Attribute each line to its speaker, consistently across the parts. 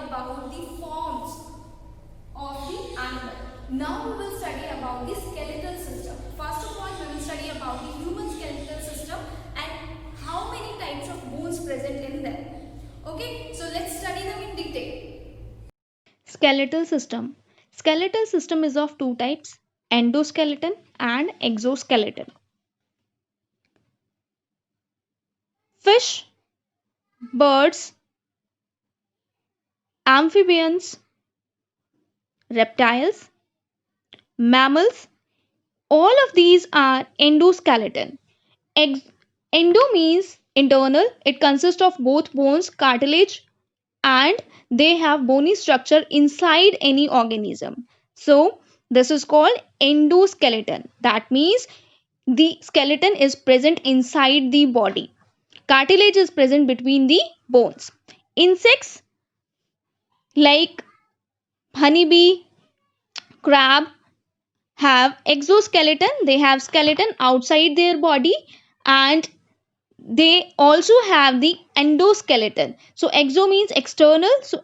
Speaker 1: about the forms of the animal. Now we will study about the skeletal system. First of all, we will study about the human skeletal system and how many types of bones present in them. Okay, so let's study them in detail.
Speaker 2: Skeletal system. Skeletal system is of two types, endoskeleton and exoskeleton. Fish, birds, amphibians, reptiles, mammals, all of these are endoskeleton. Ex- Endo means internal, it consists of both bones, cartilage, and they have bony structure inside any organism. So, this is called endoskeleton. That means the skeleton is present inside the body. Cartilage is present between the bones. Insects like honeybee, crab have exoskeleton. They have skeleton outside their body, and they also have the endoskeleton. So exo means external. So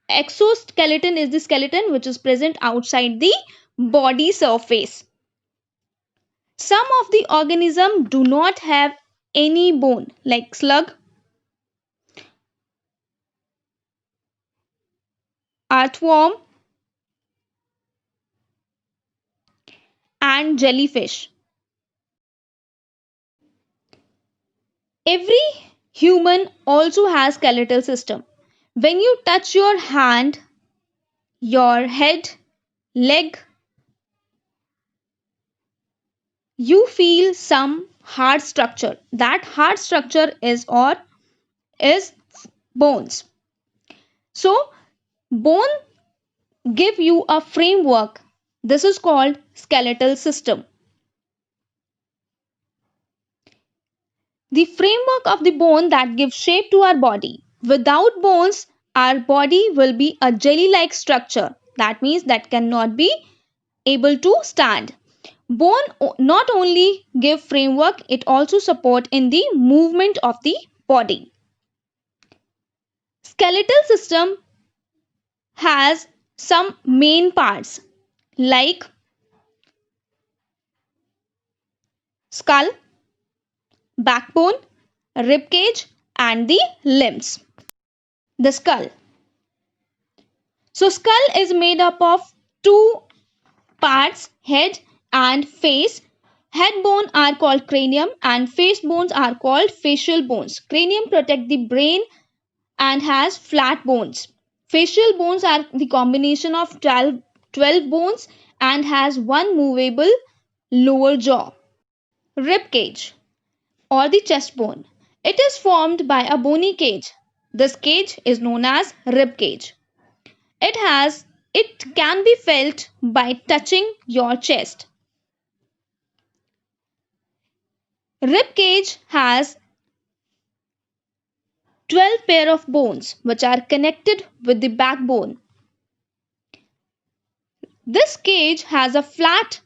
Speaker 2: exoskeleton is the skeleton which is present outside the body surface. Some of the organisms do not have any bone, like slug, earthworm, and jellyfish. Every human also has skeletal system. When you touch your hand, your head, leg, you feel some hard structure. That hard structure is bones. So bone give you a framework. This is called skeletal system. The framework of the bone that gives shape to our body. Without bones, our body will be a jelly-like structure. That means that cannot be able to stand. Bone not only give framework, it also support in the movement of the body. Skeletal system has some main parts like skull, backbone, rib cage, and the limbs. The skull. So skull is made up of two parts, head and face. Head bone are called cranium and face bones are called facial bones. Cranium protect the brain and has flat bones. Facial bones are the combination of 12 bones and has one movable lower jaw. Rib cage or the chest bone. It is formed by a bony cage. This cage is known as rib cage. It can be felt by touching your chest. Rib cage has 12 pair of bones which are connected with the backbone. This cage has a flat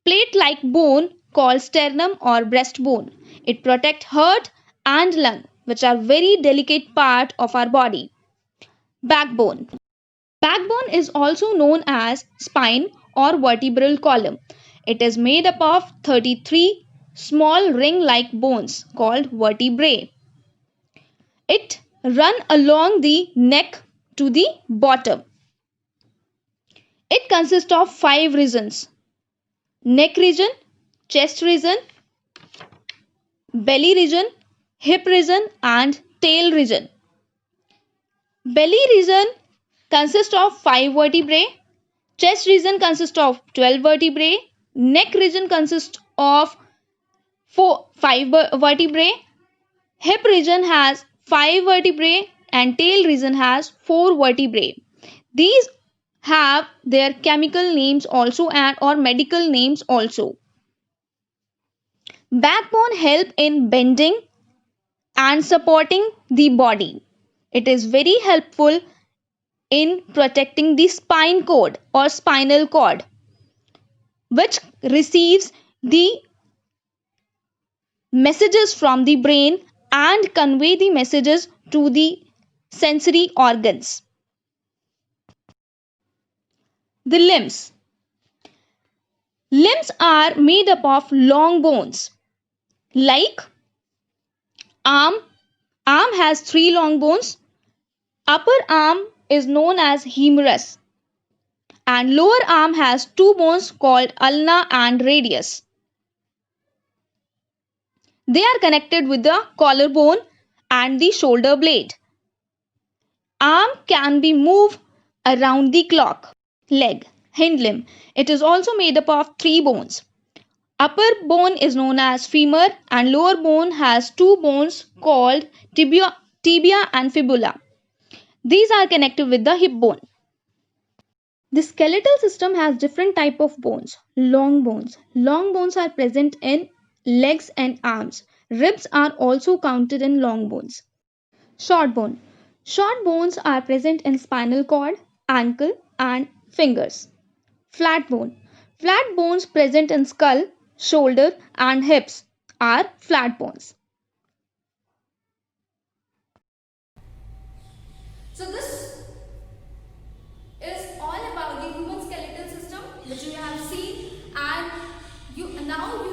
Speaker 2: plate-like bone called sternum or breastbone. It protects heart and lung, which are very delicate part of our body. Backbone. Backbone is also known as spine or vertebral column. It is made up of 33 small ring-like bones called vertebrae. It run along the neck to the bottom. It consists of 5 regions: neck region, chest region, belly region, hip region, and tail region. Belly region consists of 5 vertebrae, chest region consists of 12 vertebrae, neck region consists of 5 vertebrae, hip region has 5 vertebrae, and tail region has 4 vertebrae. These have their chemical names also and or medical names also. Backbone help in bending and supporting the body. It is very helpful in protecting the spine cord or spinal cord, which receives the messages from the brain and convey the messages to the sensory organs. The limbs. Limbs are made up of long bones like arm. Arm has three long bones. Upper arm is known as humerus and lower arm has two bones called ulna and radius. They are connected with the collarbone and the shoulder blade. Arm can be moved around the clock. Leg, hind limb. It is also made up of three bones. Upper bone is known as femur and lower bone has two bones called tibia and fibula. These are connected with the hip bone. The skeletal system has different type of bones. Long bones. Long bones are present in legs and arms. Ribs are also counted in long bones. Short bone. Short bones are present in spinal cord, ankle and fingers. Flat bone. Flat bones present in skull, shoulder and hips are flat bones.
Speaker 1: So this is all about the human skeletal system which you have seen, and now you